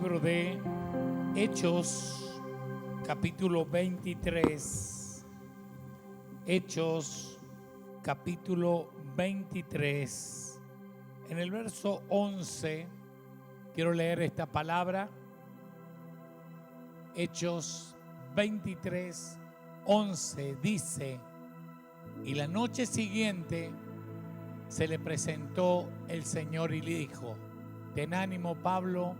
libro de Hechos, capítulo 23. Hechos, capítulo 23. En el verso 11, quiero leer esta palabra. Hechos 23, 11 dice: y la noche siguiente se le presentó el Señor y le dijo: ten ánimo, Pablo,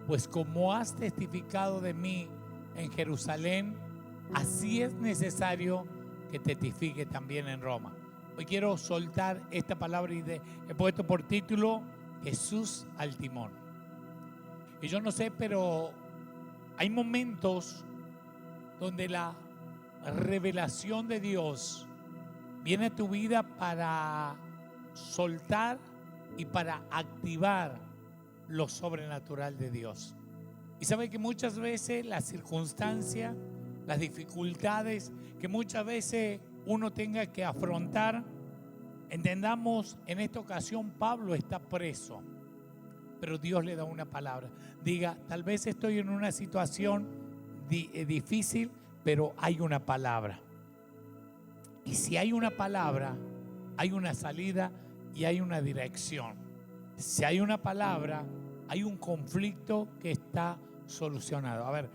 pues como has testificado de mí en Jerusalén, así es necesario que testifique también en Roma. Hoy quiero soltar esta palabra y he puesto por título Jesús al timón. Y yo no sé, pero hay momentos donde la revelación de Dios viene a tu vida para soltar y para activar lo sobrenatural de Dios. Y sabe que muchas veces las circunstancias, las dificultades que muchas veces uno tenga que afrontar, entendamos, en esta ocasión Pablo está preso, pero Dios le da una palabra. Diga, tal vez estoy en una situación difícil, pero hay una palabra. Y si hay una palabra, hay una salida y hay una dirección. Si hay una palabra, hay un conflicto que está solucionado. A ver,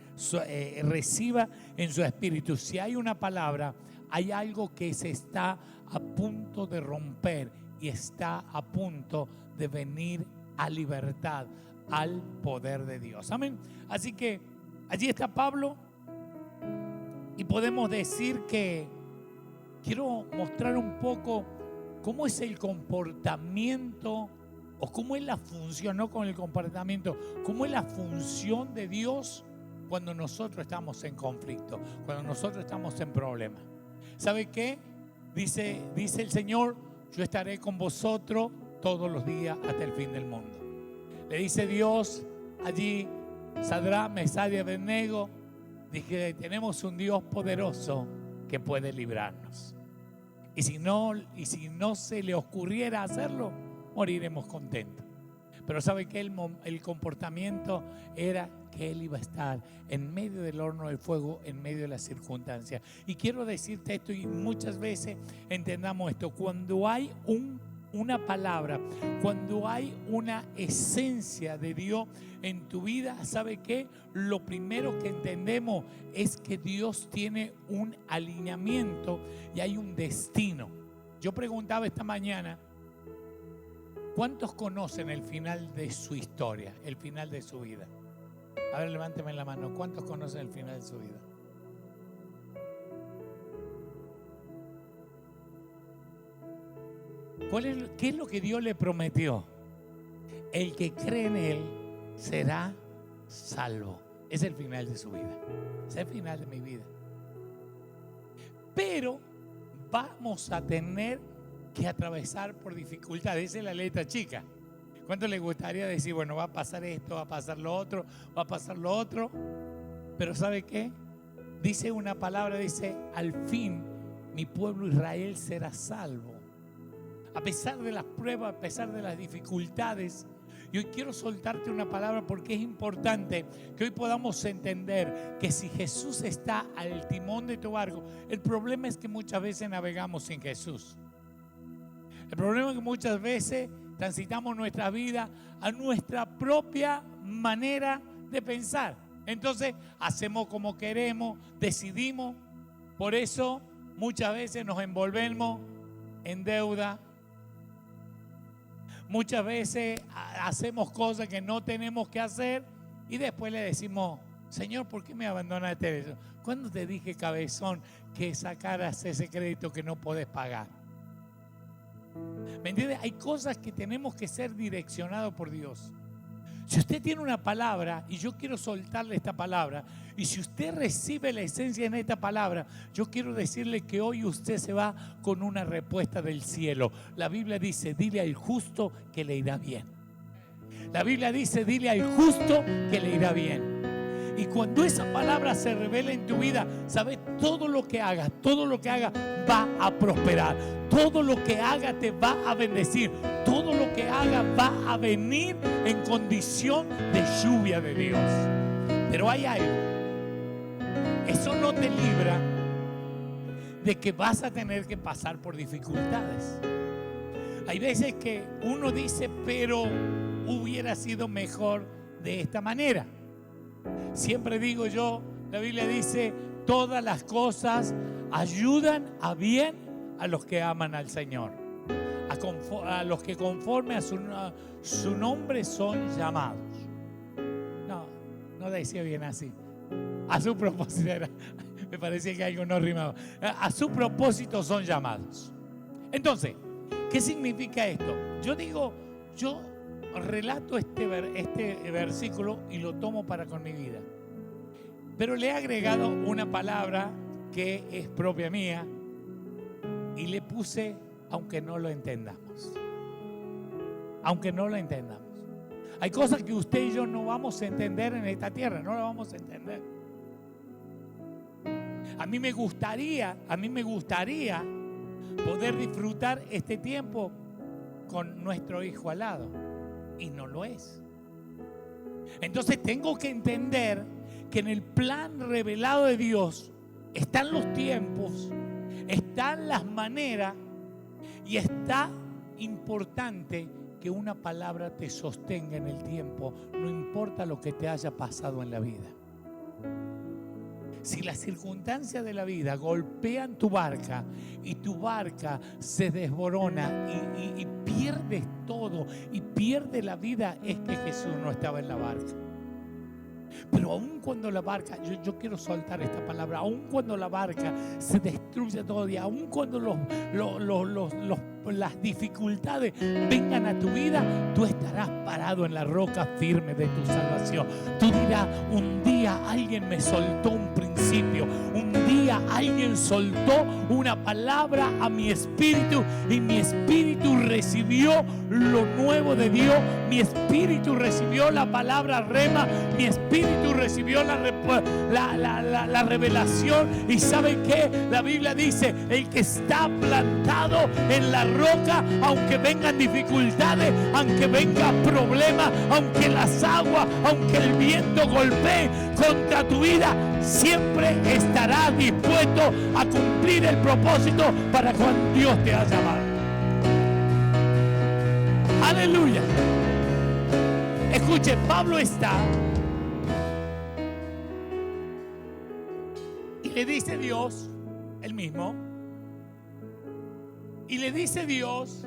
reciba en su espíritu. Si hay una palabra, hay algo que se está a punto de romper y está a punto de venir a libertad, al poder de Dios. Amén. Así que allí está Pablo y podemos decir que quiero mostrar un poco cómo es el comportamiento o cómo es la función, no con el comportamiento, cómo es la función de Dios cuando nosotros estamos en conflicto, cuando nosotros estamos en problemas. ¿Sabe qué? Dice el Señor: yo estaré con vosotros todos los días hasta el fin del mundo. Le dice Dios allí, Sadrach, Mesach y Abednego, dije, tenemos un Dios poderoso que puede librarnos. Y si no se le ocurriera hacerlo, moriremos contentos. Pero ¿sabe qué? El comportamiento era que Él iba a estar en medio del horno del fuego, en medio de las circunstancias. Y quiero decirte esto, y muchas veces entendamos esto: cuando hay una palabra, cuando hay una esencia de Dios en tu vida, ¿sabe qué? Lo primero que entendemos es que Dios tiene un alineamiento y hay un destino. Yo preguntaba esta mañana, ¿cuántos conocen el final de su historia, el final de su vida? A ver, levánteme la mano. ¿Cuántos conocen el final de su vida? ¿Qué es lo que Dios le prometió? El que cree en Él será salvo. Es el final de su vida. Es el final de mi vida. Pero vamos a tener que atravesar por dificultades. Esa es la letra chica. ¿Cuánto le gustaría decir, bueno, va a pasar esto, va a pasar lo otro, va a pasar lo otro? Pero ¿sabe qué? Dice una palabra, dice, al fin mi pueblo Israel será salvo. A pesar de las pruebas, a pesar de las dificultades. Y hoy quiero soltarte una palabra porque es importante que hoy podamos entender que si Jesús está al timón de tu barco, el problema es que muchas veces navegamos sin Jesús. El problema es que muchas veces transitamos nuestra vida a nuestra propia manera de pensar. Entonces hacemos como queremos, decidimos. Por eso muchas veces nos envolvemos en deuda. Muchas veces hacemos cosas que no tenemos que hacer y después le decimos, Señor, ¿por qué me abandonaste eso? ¿Cuándo te dije, cabezón, que sacaras ese crédito que no podés pagar? ¿Me entiendes? Hay cosas que tenemos que ser direccionados por Dios. Si usted tiene una palabra, y yo quiero soltarle esta palabra, y si usted recibe la esencia en esta palabra, yo quiero decirle que hoy usted se va con una respuesta del cielo. La Biblia dice, dile al justo que le irá bien. La Biblia dice, dile al justo que le irá bien. Y cuando esa palabra se revela en tu vida, sabes, todo lo que hagas va a prosperar. Todo lo que haga te va a bendecir. Todo lo que haga va a venir en condición de lluvia de Dios. Pero hay algo. Eso no te libra de que vas a tener que pasar por dificultades. Hay veces que uno dice, pero hubiera sido mejor de esta manera. Siempre digo yo, la Biblia dice, todas las cosas ayudan a bien a los que aman al Señor, a los que conforme a su nombre son llamados. No decía bien así. A su propósito era, me parecía que algo no rimaba. A su propósito son llamados. Entonces, ¿qué significa esto? Yo relato este versículo y lo tomo para con mi vida. Pero le he agregado una palabra que es propia mía y le puse, aunque no lo entendamos. Aunque no lo entendamos. Hay cosas que usted y yo no vamos a entender en esta tierra, no las vamos a entender. A mí me gustaría poder disfrutar este tiempo con nuestro hijo al lado, y no lo es. Entonces tengo que entender que en el plan revelado de Dios están los tiempos, están las maneras, y está importante que una palabra te sostenga en el tiempo, no importa lo que te haya pasado en la vida. Si las circunstancias de la vida golpean tu barca y tu barca se desborona y pierdes todo y pierdes la vida, es que Jesús no estaba en la barca. Pero aun cuando la barca, yo quiero soltar esta palabra, aun cuando la barca se destruye todo y aun cuando las dificultades vengan a tu vida, tú estarás parado en la roca firme de tu salvación. Tú dirás, un día alguien me soltó un principio, un día alguien soltó una palabra a mi espíritu y mi espíritu recibió lo nuevo de Dios, mi espíritu recibió la palabra rema, mi espíritu recibió la revelación. Y ¿saben qué? La Biblia dice, el que está plantado en la roca, aunque vengan dificultades, aunque vengan problemas, aunque las aguas, aunque el viento golpee contra tu vida, siempre estará dispuesto a cumplir el propósito para cuando Dios te ha llamado. Aleluya. Escuche, Pablo está y le dice Dios, el mismo, y le dice Dios,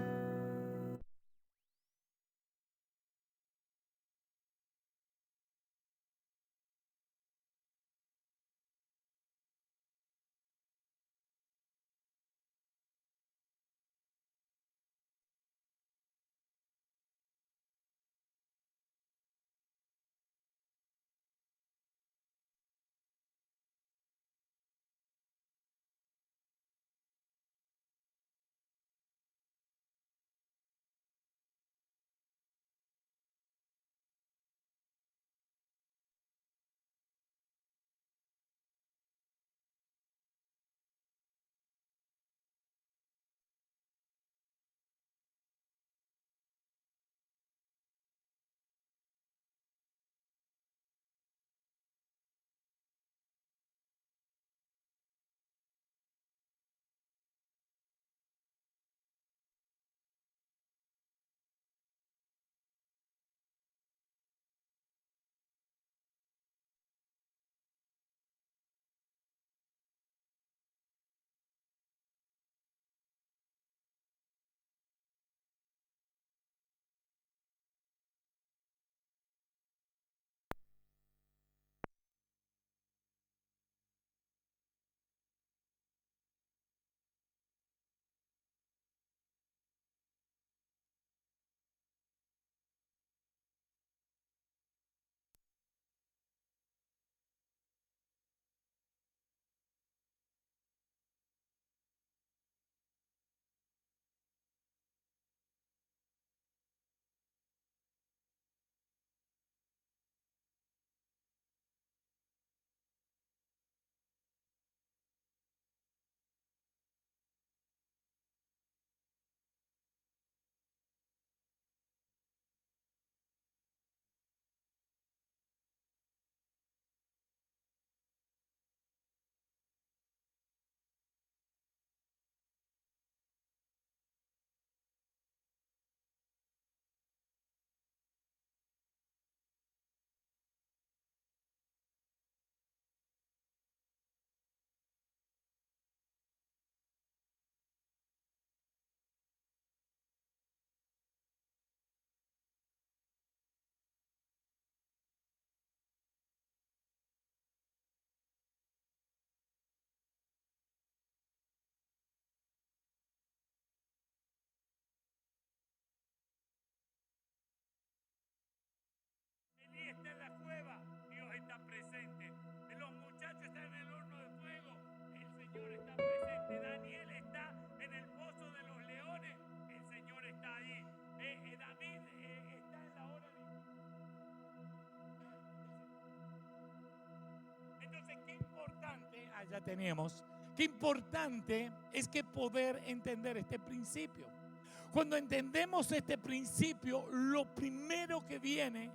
ya tenemos, qué importante es que poder entender este principio. Cuando entendemos este principio, lo primero que viene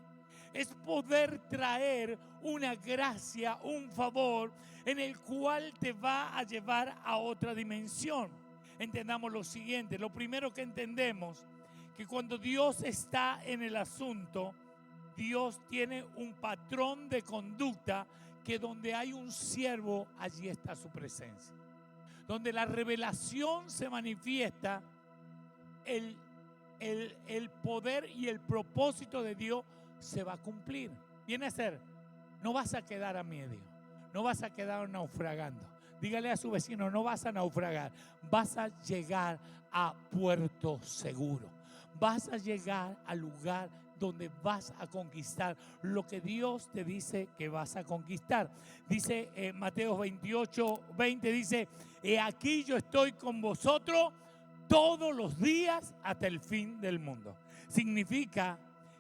es poder traer una gracia, un favor en el cual te va a llevar a otra dimensión. Entendamos lo siguiente, lo primero que entendemos, que cuando Dios está en el asunto, Dios tiene un patrón de conducta que donde hay un siervo, allí está su presencia. Donde la revelación se manifiesta, el poder y el propósito de Dios se va a cumplir. Viene a ser, no vas a quedar a medio, no vas a quedar naufragando. Dígale a su vecino, no vas a naufragar, vas a llegar a puerto seguro. Vas a llegar al lugar donde vas a conquistar lo que Dios te dice que vas a conquistar. Dice Mateo 28:20, dice, he aquí yo estoy con vosotros todos los días hasta el fin del mundo. Significa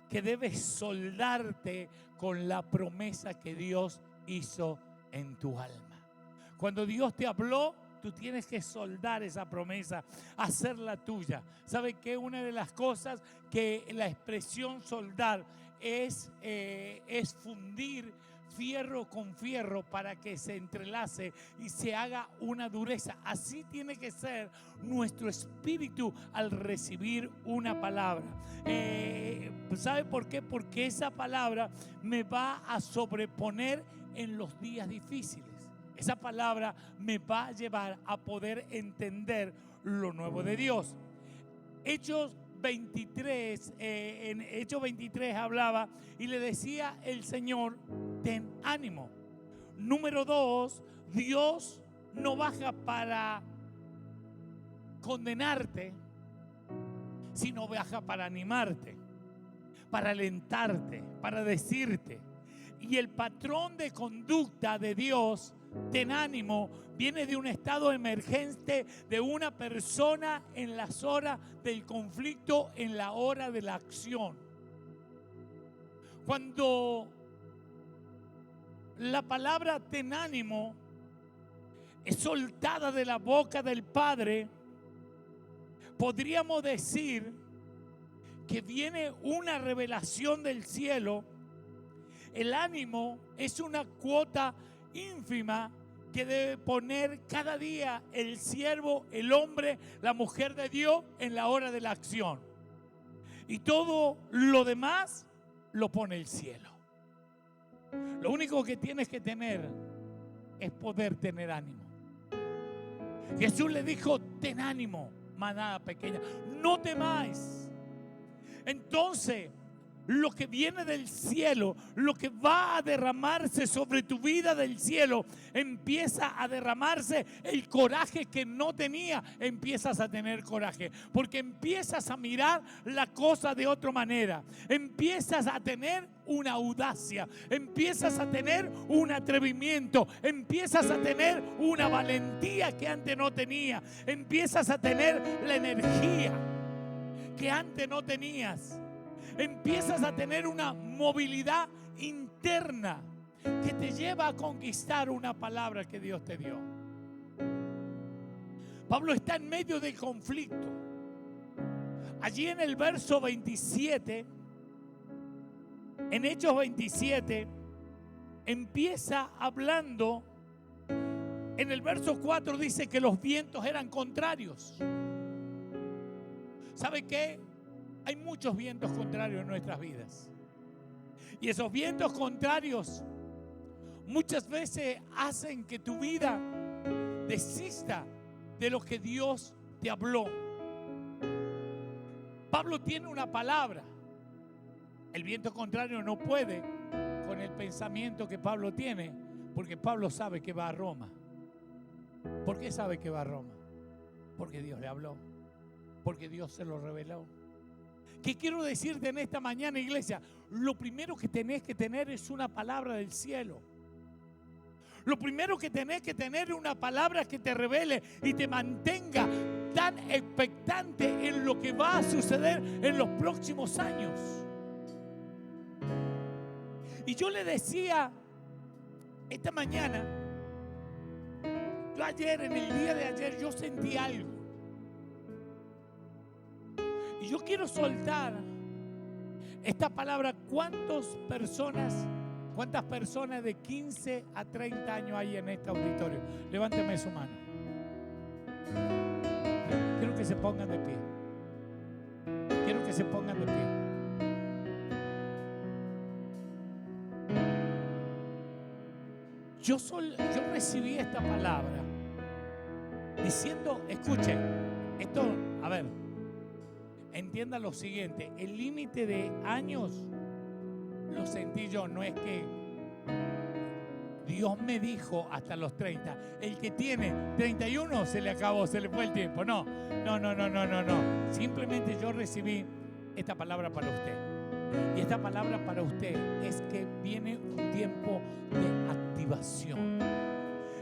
que debes soldarte con la promesa que Dios hizo en tu alma. Cuando Dios te habló, tú tienes que soldar esa promesa, hacerla tuya. ¿Sabe qué? Una de las cosas que la expresión soldar es fundir fierro con fierro para que se entrelace y se haga una dureza. Así tiene que ser nuestro espíritu al recibir una palabra. ¿Sabe por qué? Porque esa palabra me va a sobreponer en los días difíciles. Esa palabra me va a llevar a poder entender lo nuevo de Dios. Hechos 23, en Hechos 23 hablaba y le decía el Señor, ten ánimo. Número 2, Dios no baja para condenarte, sino baja para animarte, para alentarte, para decirte. Y el patrón de conducta de Dios, ten ánimo, viene de un estado emergente de una persona en las horas del conflicto, en la hora de la acción. Cuando la palabra ten ánimo es soltada de la boca del Padre, podríamos decir que viene una revelación del cielo. El ánimo es una cuota ínfima que debe poner cada día el siervo, el hombre, la mujer de Dios en la hora de la acción. Y todo lo demás lo pone el cielo. Lo único que tienes que tener es poder tener ánimo. Jesús le dijo, ten ánimo, manada pequeña, no temáis. Entonces, lo que viene del cielo, lo que va a derramarse sobre tu vida del cielo, empieza a derramarse el coraje que no tenía, empiezas a tener coraje, porque empiezas a mirar la cosa de otra manera, empiezas a tener una audacia, empiezas a tener un atrevimiento, empiezas a tener una valentía que antes no tenía, empiezas a tener la energía que antes no tenías. Empiezas a tener una movilidad interna que te lleva a conquistar una palabra que Dios te dio. Pablo está en medio del conflicto. Allí en el verso 27, en Hechos 27, empieza hablando. En el verso 4 dice que los vientos eran contrarios. ¿Sabe qué? Hay muchos vientos contrarios en nuestras vidas. Y esos vientos contrarios muchas veces hacen que tu vida desista de lo que Dios te habló. Pablo tiene una palabra. El viento contrario no puede con el pensamiento que Pablo tiene, porque Pablo sabe que va a Roma. ¿Por qué sabe que va a Roma? Porque Dios le habló, porque Dios se lo reveló. ¿Qué quiero decirte en esta mañana, iglesia? Lo primero que tenés que tener es una palabra del cielo. Lo primero que tenés que tener es una palabra que te revele y te mantenga tan expectante en lo que va a suceder en los próximos años. Y yo le decía esta mañana Yo ayer, en el día de ayer, yo sentí algo. Y yo quiero soltar esta palabra. ¿Cuántas personas de 15 a 30 años hay en este auditorio? Levánteme su mano. Quiero que se pongan de pie. Quiero que se pongan de pie. Yo recibí esta palabra diciendo, escuchen, esto, a ver, entienda lo siguiente, el límite de años lo sentí yo, no es que Dios me dijo hasta los 30, el que tiene 31 se le acabó, se le fue el tiempo, no, simplemente yo recibí esta palabra para usted. Y esta palabra para usted es que viene un tiempo de activación.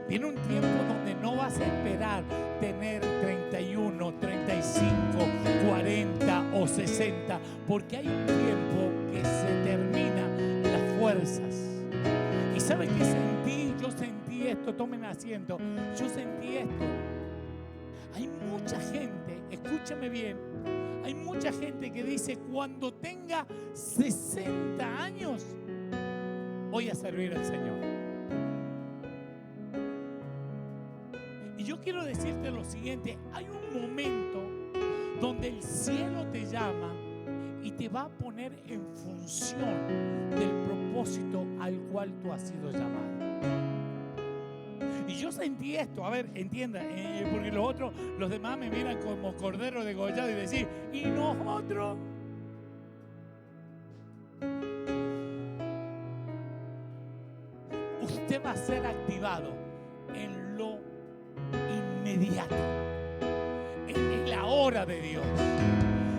Viene un tiempo donde no vas a esperar tener 31, 35, 40 o 60, porque hay un tiempo que se terminan las fuerzas. ¿Y sabe qué sentí? Yo sentí esto, tomen asiento, yo sentí esto. Hay mucha gente, escúchame bien, hay mucha gente que dice, cuando tenga 60 años, voy a servir al Señor. Y yo quiero decirte lo siguiente, hay un momento donde el cielo te llama y te va a poner en función del propósito al cual tú has sido llamado. Y yo sentí esto, a ver, entienda, porque los demás me miran como cordero degollado y decir, ¿y nosotros? Usted va a ser activado en lo inmediato, en la hora de Dios,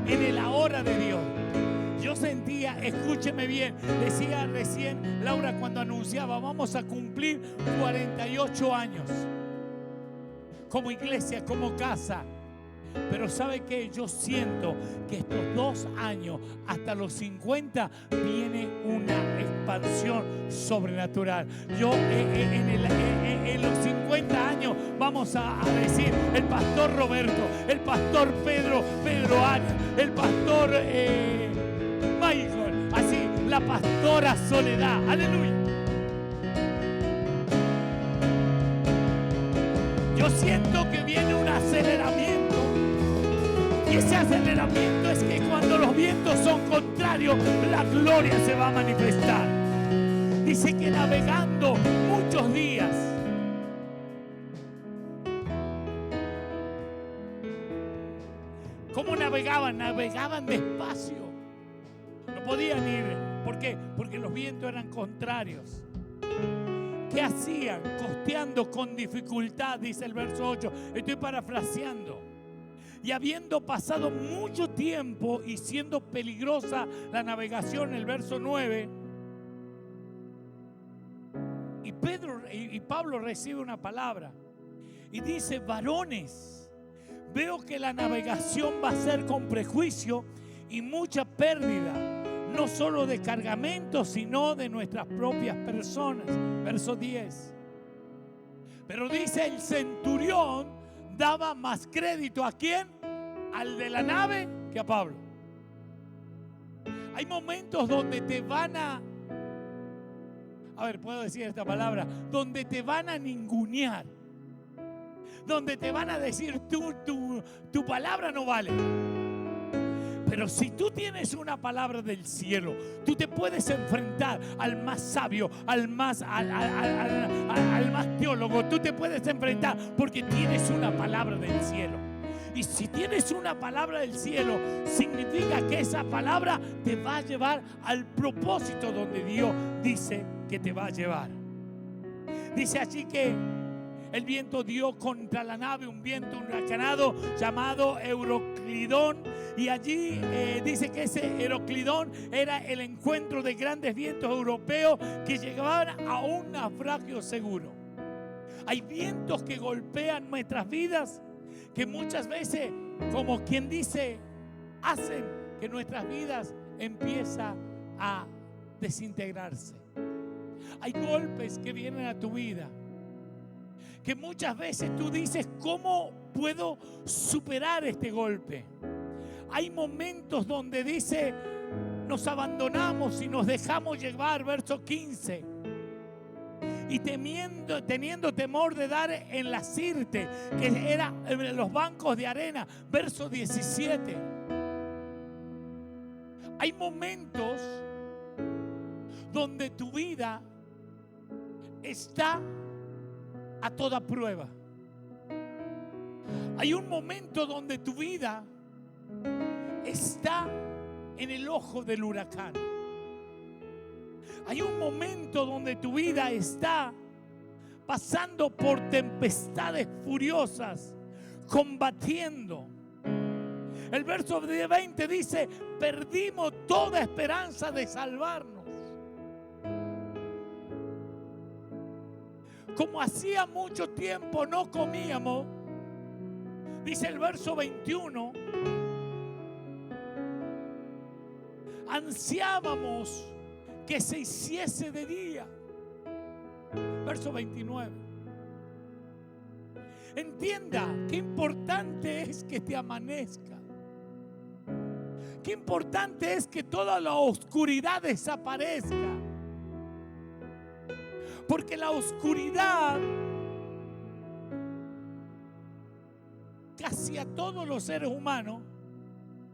en la hora de Dios. Yo sentía, escúcheme bien, decía recién Laura cuando anunciaba, vamos a cumplir 48 años como iglesia, como casa. Pero ¿sabe qué? Yo siento que estos 2 años hasta los 50 viene una expansión sobrenatural. Yo en los 50 años vamos a decir el pastor Roberto, el pastor Pedro Arias, el pastor Michael, así, la pastora Soledad, aleluya. Yo siento que viene un aceleramiento, y ese aceleramiento es que cuando los vientos son contrarios, la gloria se va a manifestar. Dice que navegando muchos días, ¿cómo navegaban? Navegaban despacio. No podían ir. ¿Por qué? Porque los vientos eran contrarios. ¿Qué hacían? Costeando con dificultad, dice el verso 8. Estoy parafraseando. Y habiendo pasado mucho tiempo y siendo peligrosa la navegación, el verso 9, y Pablo recibe una palabra y dice, varones, veo que la navegación va a ser con prejuicio y mucha pérdida, no solo de cargamentos, sino de nuestras propias personas. Verso 10. Pero dice, el centurión daba más crédito ¿a quién? Al de la nave que a Pablo. Hay momentos donde te van a ver, puedo decir esta palabra, donde te van a ningunear, donde te van a decir tu palabra no vale. Pero si tú tienes una palabra del cielo, tú te puedes enfrentar al más sabio, al más teólogo. Tú te puedes enfrentar porque tienes una palabra del cielo. Y si tienes una palabra del cielo, significa que esa palabra te va a llevar al propósito donde Dios dice que te va a llevar. Dice allí que el viento dio contra la nave un viento huracanado llamado Euroclidón. Y allí dice que ese Euroclidón era el encuentro de grandes vientos europeos que llegaban a un naufragio seguro. Hay vientos que golpean nuestras vidas, que muchas veces, como quien dice, hacen que nuestras vidas empiezan a desintegrarse. Hay golpes que vienen a tu vida que muchas veces tú dices, ¿cómo puedo superar este golpe? Hay momentos donde dice, nos abandonamos y nos dejamos llevar, verso 15. Y teniendo temor de dar en la sirte, que era en los bancos de arena, verso 17. Hay momentos donde tu vida está a toda prueba. Hay un momento donde tu vida está en el ojo del huracán. Hay un momento donde tu vida está pasando por tempestades furiosas, combatiendo. El verso 20 dice, perdimos toda esperanza de salvarnos. Como hacía mucho tiempo no comíamos, dice el verso 21, ansiábamos que se hiciese de día. Verso 29. Entienda qué importante es que te amanezca. Qué importante es que toda la oscuridad desaparezca. Porque la oscuridad casi a todos los seres humanos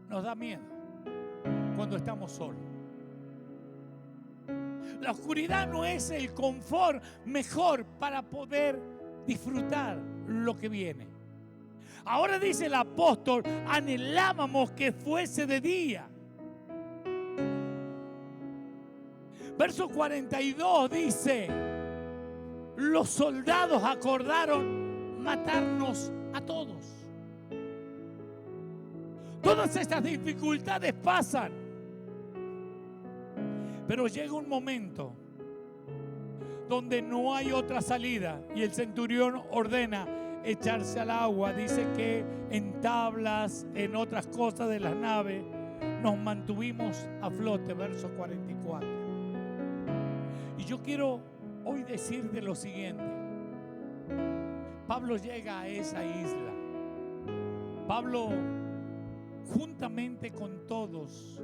nos da miedo cuando estamos solos. La oscuridad no es el confort mejor para poder disfrutar lo que viene. Ahora dice el apóstol, anhelábamos que fuese de día. Verso 42 dice, los soldados acordaron matarnos a todos. Todas estas dificultades pasan. Pero llega un momento donde no hay otra salida y el centurión ordena echarse al agua. Dice que en tablas, en otras cosas de la nave, nos mantuvimos a flote. Verso 44. Y yo quiero hoy decirte lo siguiente. Pablo llega a esa isla. Pablo, juntamente con todos,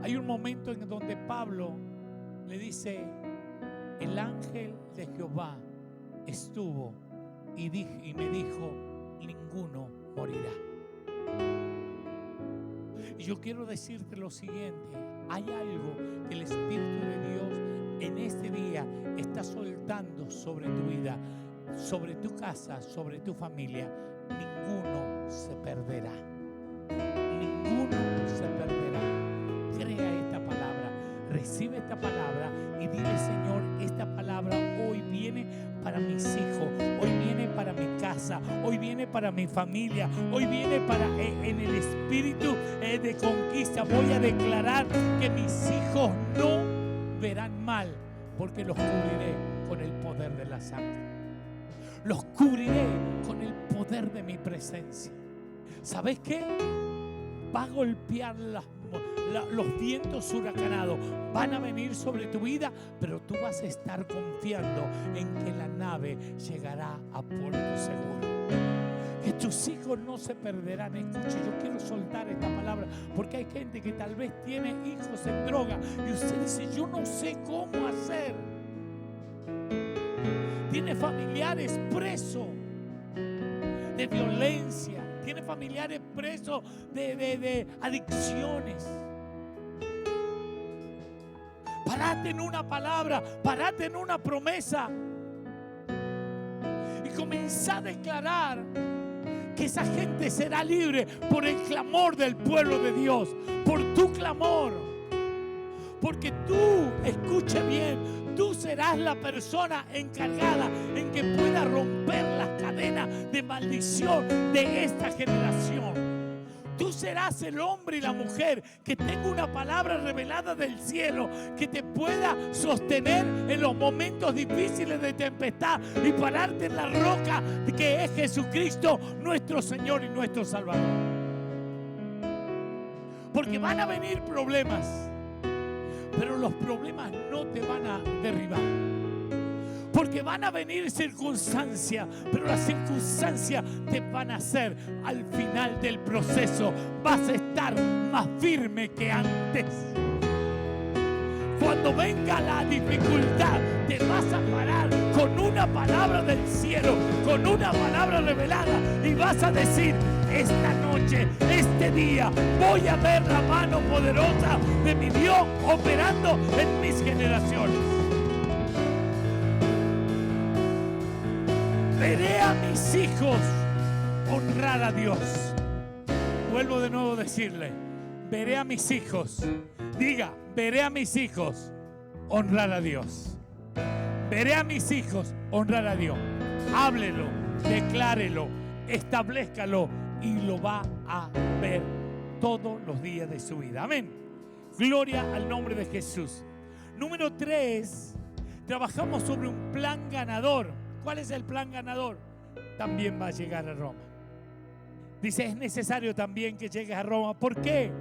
hay un momento en donde Pablo le dice, el ángel de Jehová estuvo y me dijo, ninguno morirá. Y yo quiero decirte lo siguiente, hay algo que el Espíritu de Dios en este día está soltando sobre tu vida, sobre tu casa, sobre tu familia. Ninguno se perderá. Ninguno se perderá. Crea esta palabra, recibe esta palabra y dile, Señor, esta palabra hoy viene para mis hijos, hoy viene para mi casa, hoy viene para mi familia, hoy viene para en el espíritu de conquista. Voy a declarar que mis hijos no verán mal, porque los cubriré con el poder de la sangre. Los cubriré con el poder de mi presencia. ¿Sabes qué? Va a golpear los vientos huracanados, van a venir sobre tu vida, pero tú vas a estar confiando en que la nave llegará a puerto seguro. Que tus hijos no se perderán. Escuche, yo quiero soltar esta palabra porque hay gente que tal vez tiene hijos en droga y usted dice, yo no sé cómo hacer. Tiene familiares presos de violencia, tiene familiares presos de adicciones. Parate en una palabra, parate en una promesa y comenzá a declarar que esa gente será libre por el clamor del pueblo de Dios, por tu clamor. Porque tú, escuche bien, tú serás la persona encargada en que pueda romper las cadenas de maldición de esta generación. Tú serás el hombre y la mujer que tenga una palabra revelada del cielo que te pueda sostener en los momentos difíciles de tempestad y pararte en la roca que es Jesucristo, nuestro Señor y nuestro Salvador. Porque van a venir problemas, pero los problemas no te van a derribar. Porque van a venir circunstancias, pero las circunstancias te van a hacer al final del proceso. Vas a estar más firme que antes. Cuando venga la dificultad, te vas a parar con una palabra del cielo, con una palabra revelada, y vas a decir: esta noche, este día, voy a ver la mano poderosa de mi Dios operando en mis generaciones. Veré a mis hijos honrar a Dios. Vuelvo de nuevo a decirle: veré a mis hijos. Diga: veré a mis hijos honrar a Dios. Veré a mis hijos honrar a Dios. Háblelo, declárelo, establezcalo y lo va a ver todos los días de su vida. Amén. Gloria al nombre de Jesús. Número 3, trabajamos sobre un plan ganador. ¿Cuál es el plan ganador? También va a llegar a Roma. Dice: es necesario también que llegues a Roma. ¿Por qué?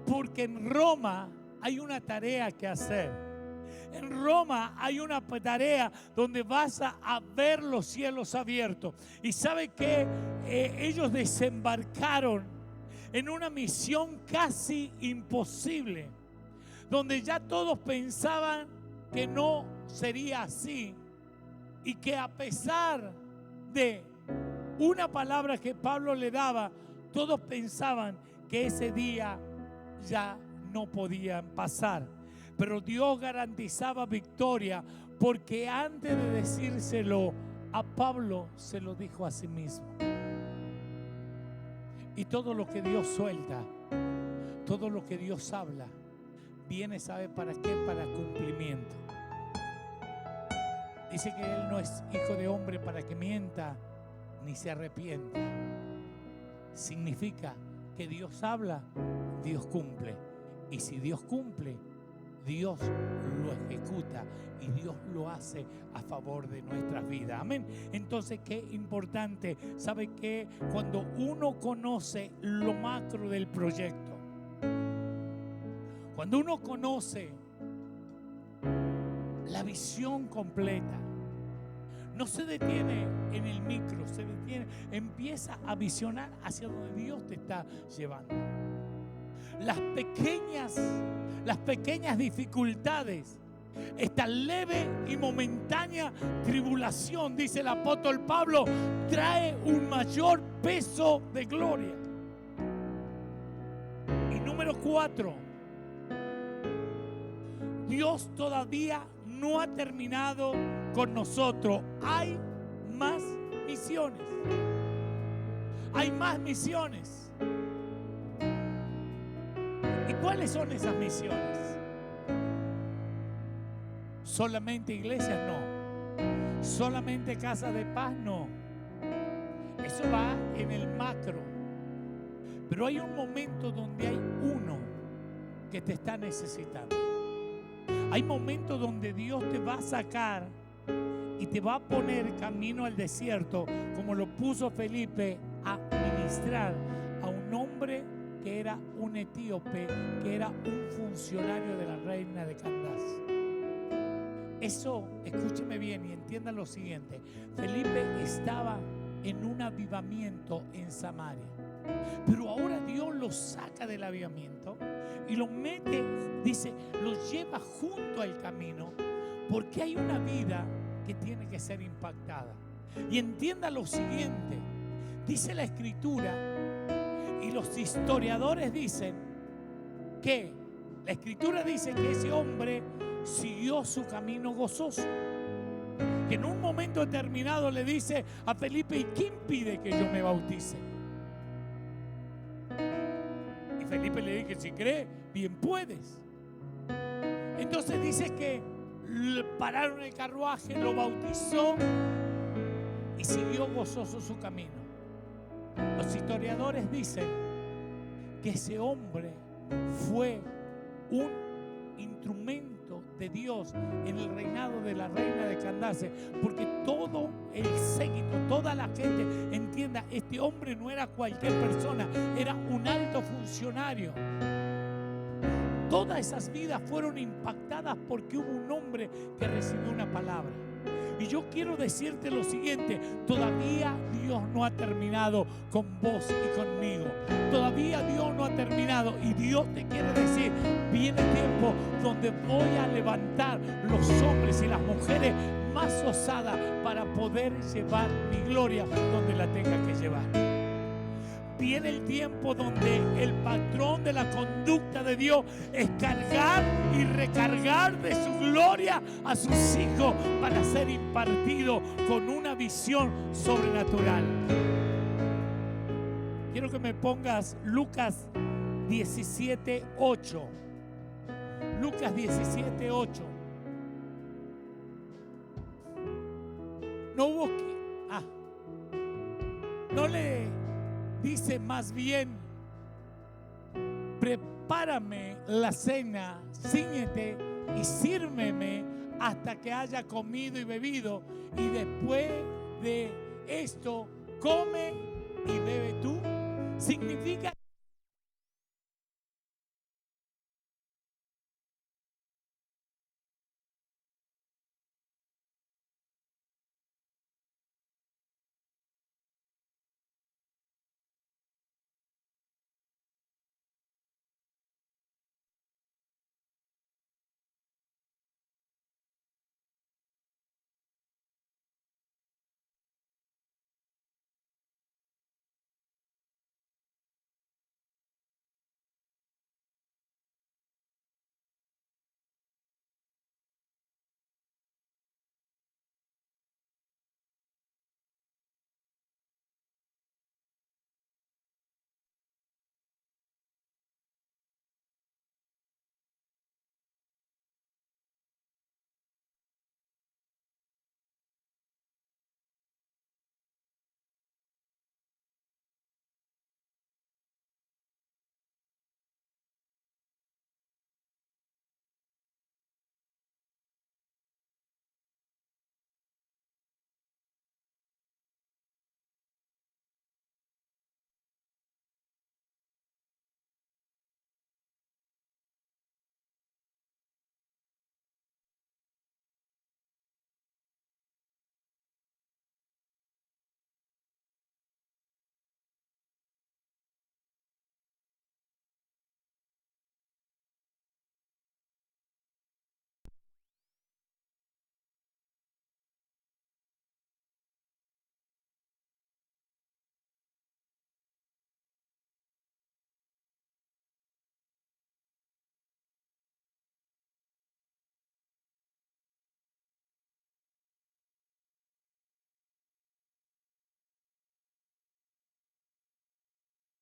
Porque en Roma hay una tarea que hacer. En Roma hay una tarea donde vas a ver los cielos abiertos. Y sabe que ellos desembarcaron en una misión casi imposible, donde ya todos pensaban que no sería así, y que a pesar de una palabra que Pablo le daba, todos pensaban que ese día ya no podían pasar. Pero Dios garantizaba victoria, porque antes de decírselo a Pablo, se lo dijo a sí mismo. Y todo lo que Dios suelta, todo lo que Dios habla, viene, ¿sabe para qué? Para cumplimiento. Dice que Él no es hijo de hombre para que mienta, ni se arrepienta. Significa que Dios habla, Dios cumple. Y si Dios cumple, Dios lo ejecuta y Dios lo hace a favor de nuestras vidas. Amén. Entonces, qué importante. ¿Sabe qué? Cuando uno conoce lo macro del proyecto, cuando uno conoce la visión completa, no se detiene en el micro, se detiene, empieza a visionar hacia donde Dios te está llevando. Las pequeñas dificultades, esta leve y momentánea tribulación, dice el apóstol Pablo, trae un mayor peso de gloria. Y número 4, Dios todavía no ha terminado con nosotros. Hay más misiones. Hay más misiones. ¿Y cuáles son esas misiones? Solamente iglesias, no. Solamente casa de paz, no. Eso va en el macro. Pero hay un momento donde hay uno que te está necesitando. Hay momentos donde Dios te va a sacar y te va a poner camino al desierto, como lo puso Felipe, a ministrar a un hombre que era un etíope, que era un funcionario de la reina de Candace. Eso, escúcheme bien y entienda lo siguiente: Felipe estaba en un avivamiento en Samaria, pero ahora Dios lo saca del avivamiento y lo mete, dice, lo lleva junto al camino, porque hay una vida que tiene que ser impactada. Y entienda lo siguiente: dice la Escritura, y los historiadores dicen que la Escritura dice que ese hombre siguió su camino gozoso, que en un momento determinado le dice a Felipe: ¿y quién pide que yo me bautice? Y Felipe le dice: si cree, bien puedes. Entonces dice que pararon el carruaje, lo bautizó y siguió gozoso su camino. Los historiadores dicen que ese hombre fue un instrumento de Dios en el reinado de la reina de Candace, porque todo el séquito, toda la gente, entienda, este hombre no era cualquier persona, era un alto funcionario. Todas esas vidas fueron impactadas porque hubo un hombre que recibió una palabra. Y yo quiero decirte lo siguiente: todavía Dios no ha terminado con vos y conmigo. Todavía Dios no ha terminado, y Dios te quiere decir: viene tiempo donde voy a levantar los hombres y las mujeres más osadas para poder llevar mi gloria donde la tenga que llevar. Viene el tiempo donde el patrón de la conducta de Dios es cargar y recargar de su gloria a sus hijos para ser impartido con una visión sobrenatural. Quiero que me pongas Lucas 17:8. Lucas 17:8. No hubo que... no le dice más bien: prepárame la cena, cíñete y sírveme hasta que haya comido y bebido, y después de esto come y bebe tú. Significa